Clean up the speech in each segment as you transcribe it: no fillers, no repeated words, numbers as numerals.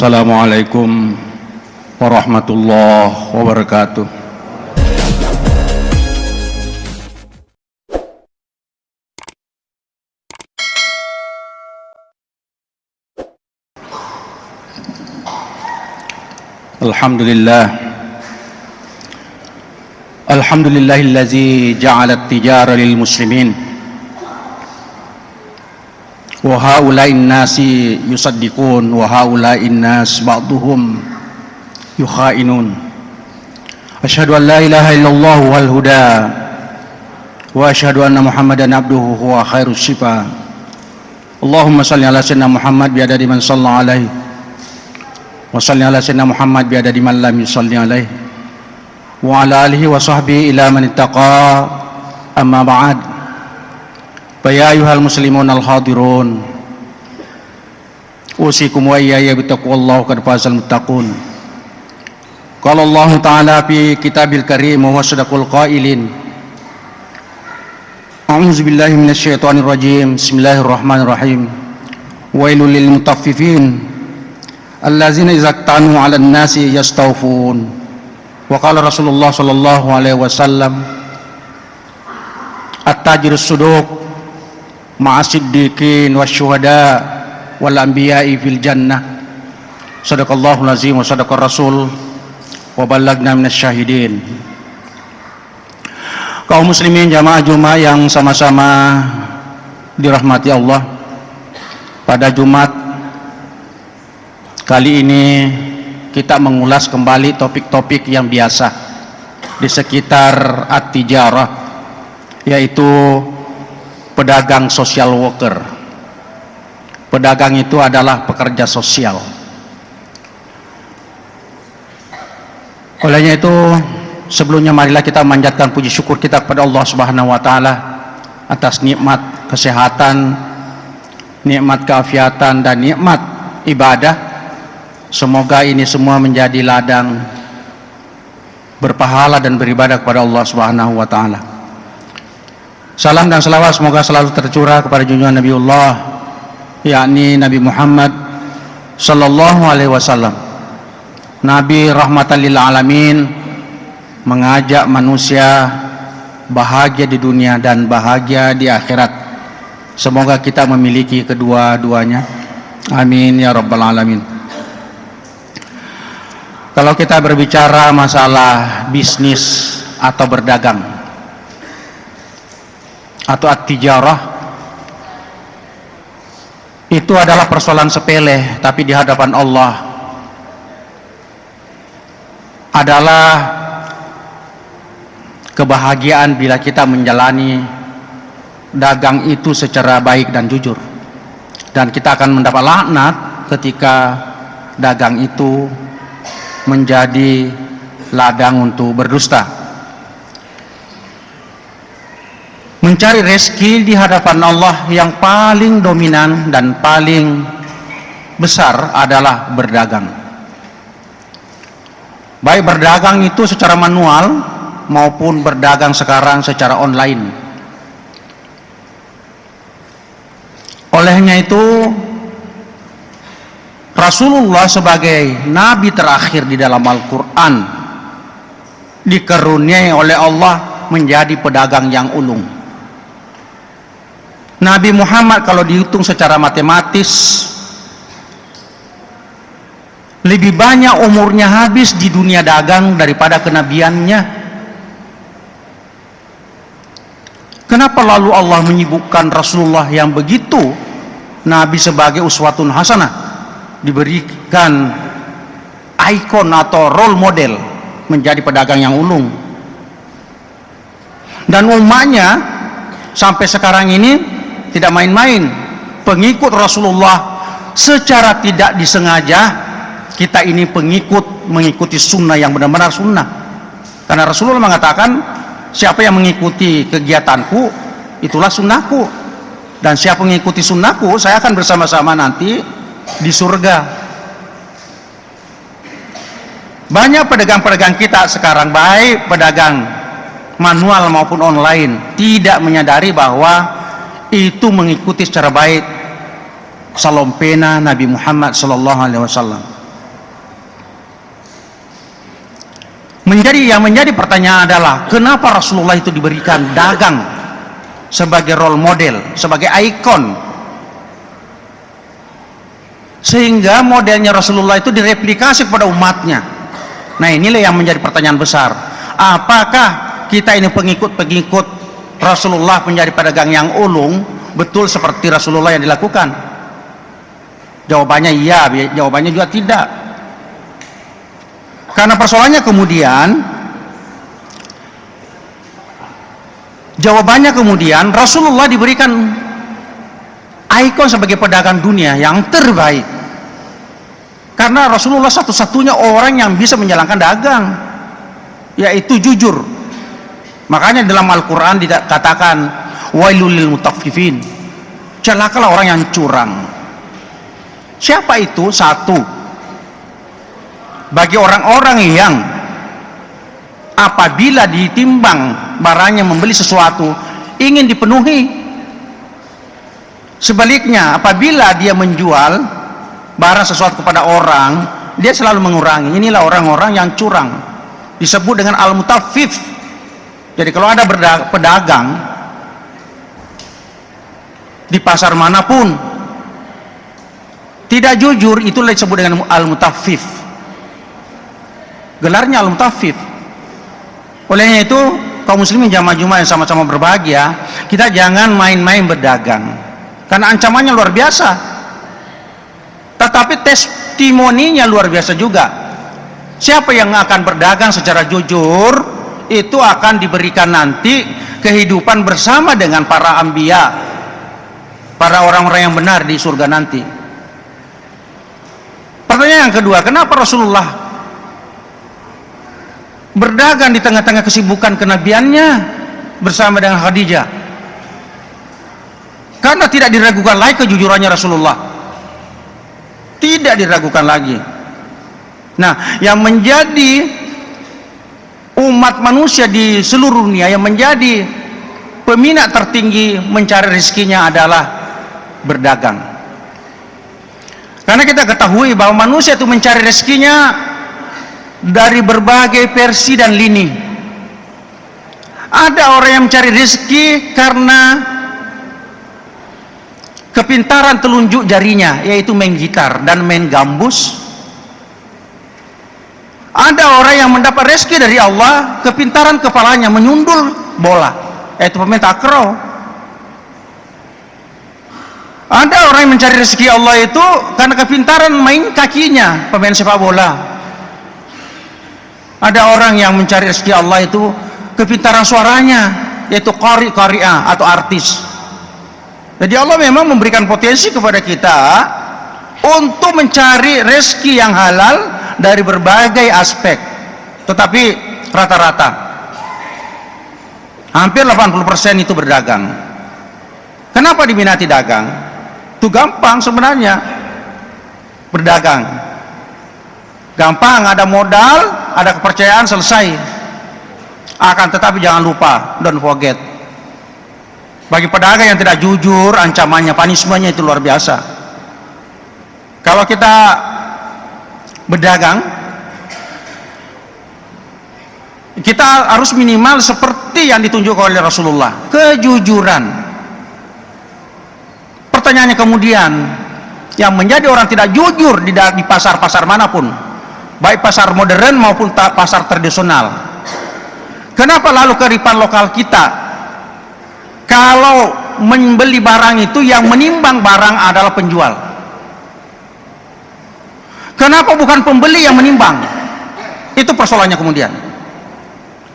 Assalamualaikum warahmatullahi wabarakatuh. Alhamdulillahillazi ja'ala at-tijara lil muslimin wa haula'in nasi yusaddiqun wa haula'in nas ba'duhum yukha'inun. Asyhadu an la ilaha illallah wal huda wa asyhadu anna Muhammadan abduhu wa khairus shifa. Allahumma shalli ala sayyidina Muhammad bi'adadi man shalla alaihi wa shalli ala sayyidina Muhammad bi'adadi man lam yusalli alaihi wa ala alihi wa sahbihi ila man ittaqa. Amma ba'd. Ya ayyuhal muslimun al-hadirun, usikum wa iyaya bittaqwallahi qad fazal muttaqun. Qala Allah Ta'ala fi kitabil karim wa sadaqal qailin. A'udzu billahi minasyaitonir rajim. Bismillahirrahmanirrahim. Wailul lil mutaffifin allazina idza tanu 'alan nasi yastawfun. Wa qala Rasulullah sallallahu alaihi wasallam, at-tajirus suduq ma'asiddiqin wasyuhada wal anbiya'i fil jannah. Sadaqallahul azim wa sadaqar rasul wa ballagna minasyahidin. Kaum muslimin jamaah Jumat yang sama-sama dirahmati Allah, pada Jumat kali ini kita mengulas kembali topik-topik yang biasa di sekitar at-tijarah, yaitu pedagang social worker. Pedagang itu adalah pekerja sosial. Olehnya itu, sebelumnya marilah kita memanjatkan puji syukur kita kepada Allah Subhanahu wa taala atas nikmat kesehatan, nikmat keafiatan dan nikmat ibadah. Semoga ini semua menjadi ladang berpahala dan beribadah kepada Allah Subhanahu wa taala. Salam dan selawat semoga selalu tercurah kepada junjungan Nabiullah, yakni Nabi Muhammad sallallahu alaihi wasallam, Nabi rahmatan lil alamin, mengajak manusia bahagia di dunia dan bahagia di akhirat. Semoga kita memiliki kedua-duanya. Amin ya rabbal alamin. Kalau kita berbicara masalah bisnis atau berdagang atau at-tijarah, itu adalah persoalan sepele, tapi di hadapan Allah adalah kebahagiaan bila kita menjalani dagang itu secara baik dan jujur. Dan kita akan mendapat laknat ketika dagang itu menjadi ladang untuk berdusta. Mencari rezeki di hadapan Allah yang paling dominan dan paling besar adalah berdagang. Baik berdagang itu secara manual maupun berdagang sekarang secara online. Olehnya itu, Rasulullah sebagai nabi terakhir di dalam Al-Quran dikaruniai oleh Allah menjadi pedagang yang ulung. Nabi Muhammad kalau dihitung secara matematis lebih banyak umurnya habis di dunia dagang daripada kenabiannya. Kenapa lalu Allah menyibukkan Rasulullah yang begitu Nabi sebagai uswatun hasanah, diberikan ikon atau role model menjadi pedagang yang ulung? Dan umatnya sampai sekarang ini tidak main-main, pengikut Rasulullah secara tidak disengaja. Kita ini mengikuti sunnah yang benar-benar sunnah, karena Rasulullah mengatakan, siapa yang mengikuti kegiatanku itulah sunnahku, dan siapa mengikuti sunnahku saya akan bersama-sama nanti di surga. Banyak pedagang-pedagang kita sekarang, baik pedagang manual maupun online, tidak menyadari bahwa itu mengikuti secara baik salompena Nabi Muhammad sallallahu alaihi wasallam. Yang menjadi pertanyaan adalah kenapa Rasulullah itu diberikan dagang sebagai role model, sebagai ikon, sehingga modelnya Rasulullah itu direplikasi kepada umatnya. Nah, inilah yang menjadi pertanyaan besar. Apakah kita ini pengikut-pengikut Rasulullah menjadi pedagang yang ulung, betul seperti Rasulullah yang dilakukan? Jawabannya iya, jawabannya juga tidak. Karena persoalannya jawabannya kemudian Rasulullah diberikan ikon sebagai pedagang dunia yang terbaik, karena Rasulullah satu-satunya orang yang bisa menjalankan dagang, yaitu jujur. Makanya dalam Al-Quran dikatakan wailul lil mutaffifin, celakalah orang yang curang. Siapa itu? Satu, bagi orang-orang yang apabila ditimbang barangnya, membeli sesuatu ingin dipenuhi. Sebaliknya, apabila dia menjual barang sesuatu kepada orang, dia selalu mengurangi. Inilah orang-orang yang curang, disebut dengan al-mutaffif. Jadi kalau ada pedagang di pasar manapun tidak jujur, itulah disebut dengan al-mutaffif. Gelarnya al-mutaffif. Olehnya itu, kaum muslimin jamaah Jumat yang sama-sama berbahagia, kita jangan main-main berdagang, karena ancamannya luar biasa, tetapi testimoninya luar biasa juga. Siapa yang akan berdagang secara jujur, itu akan diberikan nanti kehidupan bersama dengan para anbiya, para orang-orang yang benar di surga nanti. Pertanyaan yang kedua, kenapa Rasulullah berdagang di tengah-tengah kesibukan kenabiannya bersama dengan Khadijah? Karena tidak diragukan lagi kejujurannya Rasulullah, tidak diragukan lagi. Nah, yang menjadi umat manusia di seluruh dunia, yang menjadi peminat tertinggi mencari rezekinya adalah berdagang. Karena kita ketahui bahwa manusia itu mencari rezekinya dari berbagai versi dan lini. Ada orang yang mencari rezeki karena kepintaran telunjuk jarinya, yaitu main gitar dan main gambus. Ada orang yang mendapat rezeki dari Allah, kepintaran kepalanya menyundul bola, yaitu pemain takraw. Ada orang yang mencari rezeki Allah itu karena kepintaran main kakinya, pemain sepak bola. Ada orang yang mencari rezeki Allah itu kepintaran suaranya, yaitu qari'ah atau artis. Jadi Allah memang memberikan potensi kepada kita untuk mencari rezeki yang halal dari berbagai aspek. Tetapi rata-rata hampir 80% itu berdagang. Kenapa diminati dagang? Itu gampang sebenarnya, berdagang gampang, ada modal, ada kepercayaan, selesai. Akan tetapi jangan lupa, don't forget, bagi pedagang yang tidak jujur, ancamannya, punishmentnya itu luar biasa. Kalau kita berdagang, kita harus minimal seperti yang ditunjukkan oleh Rasulullah, kejujuran. Pertanyaannya kemudian, yang menjadi orang tidak jujur di pasar-pasar manapun, baik pasar modern maupun pasar tradisional, kenapa lalu kearifan lokal kita kalau membeli barang itu yang menimbang barang adalah penjual? Kenapa bukan pembeli yang menimbang? Itu persoalannya kemudian.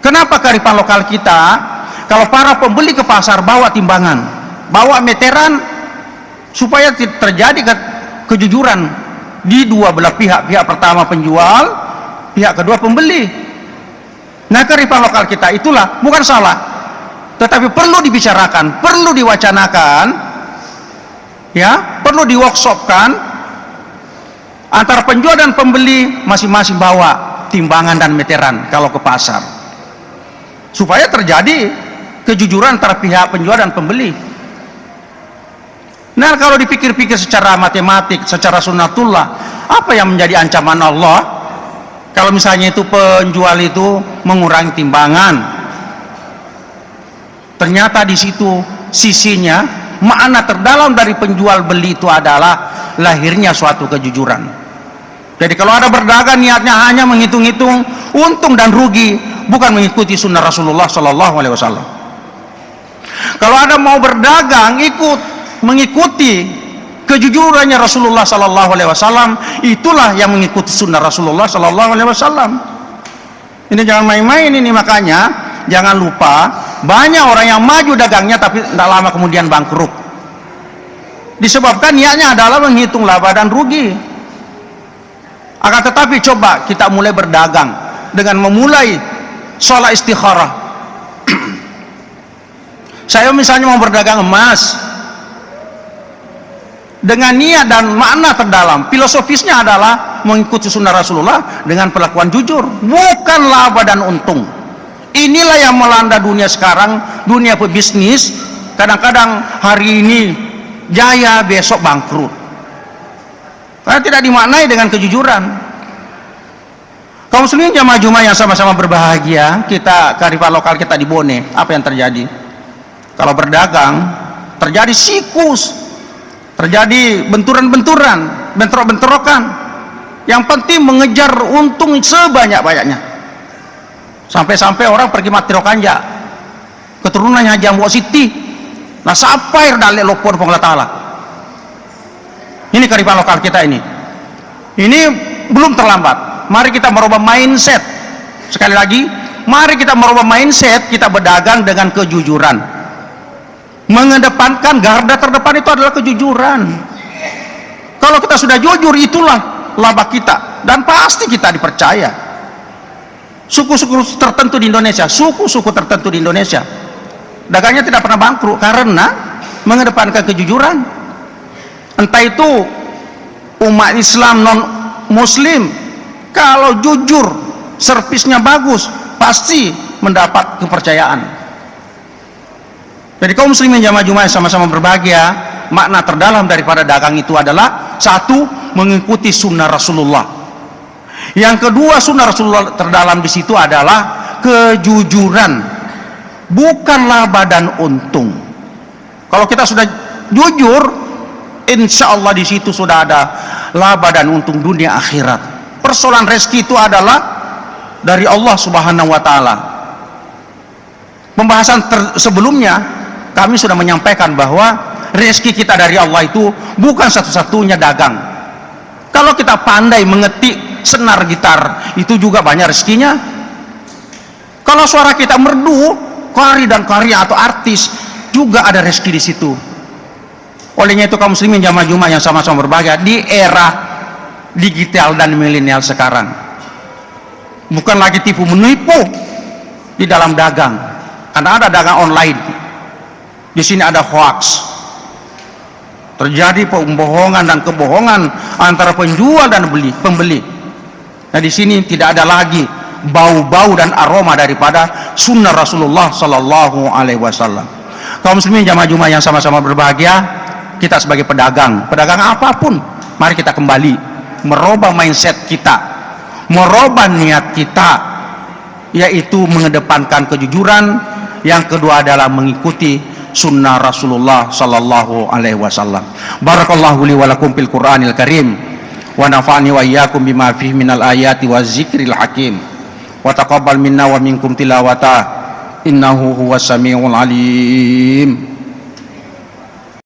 Kenapa kearifan lokal kita kalau para pembeli ke pasar bawa timbangan, bawa meteran, supaya terjadi kejujuran di dua belah pihak, pihak pertama penjual, pihak kedua pembeli. Nah, kearifan lokal kita itulah bukan salah, tetapi perlu dibicarakan, perlu diwacanakan, ya, perlu di-workshopkan antara penjual dan pembeli, masing-masing bawa timbangan dan meteran kalau ke pasar, supaya terjadi kejujuran antara pihak penjual dan pembeli. Nah, kalau dipikir-pikir secara matematik, secara sunnatullah, apa yang menjadi ancaman Allah Kalau misalnya itu penjual itu mengurangi timbangan, ternyata di situ sisinya makna terdalam dari penjual beli itu adalah lahirnya suatu kejujuran. Jadi kalau ada berdagang niatnya hanya menghitung-hitung untung dan rugi, bukan mengikuti sunnah Rasulullah Sallallahu Alaihi Wasallam. Kalau ada mau berdagang mengikuti kejujurannya Rasulullah Sallallahu Alaihi Wasallam, itulah yang mengikuti sunnah Rasulullah Sallallahu Alaihi Wasallam. Ini jangan main-main ini, makanya jangan lupa banyak orang yang maju dagangnya tapi tidak lama kemudian bangkrut, disebabkan niatnya adalah menghitung laba dan rugi. Akan tetapi coba kita mulai berdagang dengan memulai sholat istikharah. Saya misalnya mau berdagang emas, dengan niat dan makna terdalam, filosofisnya adalah mengikuti sunnah Rasulullah dengan perlakuan jujur, bukan laba dan untung. Inilah yang melanda dunia sekarang, dunia pebisnis. Kadang-kadang hari ini jaya, besok bangkrut, karena tidak dimaknai dengan kejujuran. Kaum muslimin jamaah Jumat yang sama-sama berbahagia, kita kearifan lokal kita di Bone, apa yang terjadi? Kalau berdagang terjadi sikus, terjadi benturan-benturan, bentrok-bentrokan. Yang penting mengejar untung sebanyak-banyaknya. Sampai-sampai orang pergi mati rokanja, keturunannya Haji Ambo Siti, nah sampai dalek lopor Allah Ta'ala. Ini kearifan lokal kita ini. Ini belum terlambat. Mari kita merubah mindset. Sekali lagi, mari kita merubah mindset, kita berdagang dengan kejujuran. Mengedepankan garda terdepan itu adalah kejujuran. Kalau kita sudah jujur, itulah laba kita, dan pasti kita dipercaya. Suku-suku tertentu di Indonesia, dagangnya tidak pernah bangkrut karena mengedepankan kejujuran. Entah itu umat Islam non muslim, kalau jujur, servisnya bagus, pasti mendapat kepercayaan. Jadi kaum muslimin jamaah Jumat sama-sama berbahagia, makna terdalam daripada dagang itu adalah satu, mengikuti sunnah Rasulullah. Yang kedua, sunnah Rasulullah terdalam di situ adalah kejujuran, bukan laba dan untung. Kalau kita sudah jujur, insya Allah di situ sudah ada laba dan untung dunia akhirat. Persoalan rezeki itu adalah dari Allah Subhanahu wa Ta'ala. Pembahasan sebelumnya kami sudah menyampaikan bahwa rezeki kita dari Allah itu bukan satu-satunya dagang. Kalau kita pandai mengetik senar gitar, itu juga banyak rezekinya. Kalau suara kita merdu, kari dan karya atau artis, juga ada rezeki di situ. Olehnya itu kaum muslimin jamaah Jumat yang sama-sama berbahagia, di era digital dan milenial sekarang, bukan lagi tipu menipu di dalam dagang, karena ada dagang online. Di sini ada hoax, terjadi pembohongan dan kebohongan antara penjual dan pembeli. Nah di sini tidak ada lagi bau-bau dan aroma daripada sunnah Rasulullah Sallallahu Alaihi Wasallam. Kaum muslimin jamaah Jumat yang sama-sama berbahagia, kita sebagai pedagang apapun, mari kita kembali merubah mindset kita, merubah niat kita, yaitu mengedepankan kejujuran. Yang kedua adalah mengikuti sunnah Rasulullah Sallallahu Alaihi Wasallam. Barakallahu li wa lakum fil Qur'anil Karim, wa nafa'ani wa iyyakum bima fihi minal ayati wa zikril hakim, wa taqabbal minna wa minkum tilawata, innahu huwas samiul alim.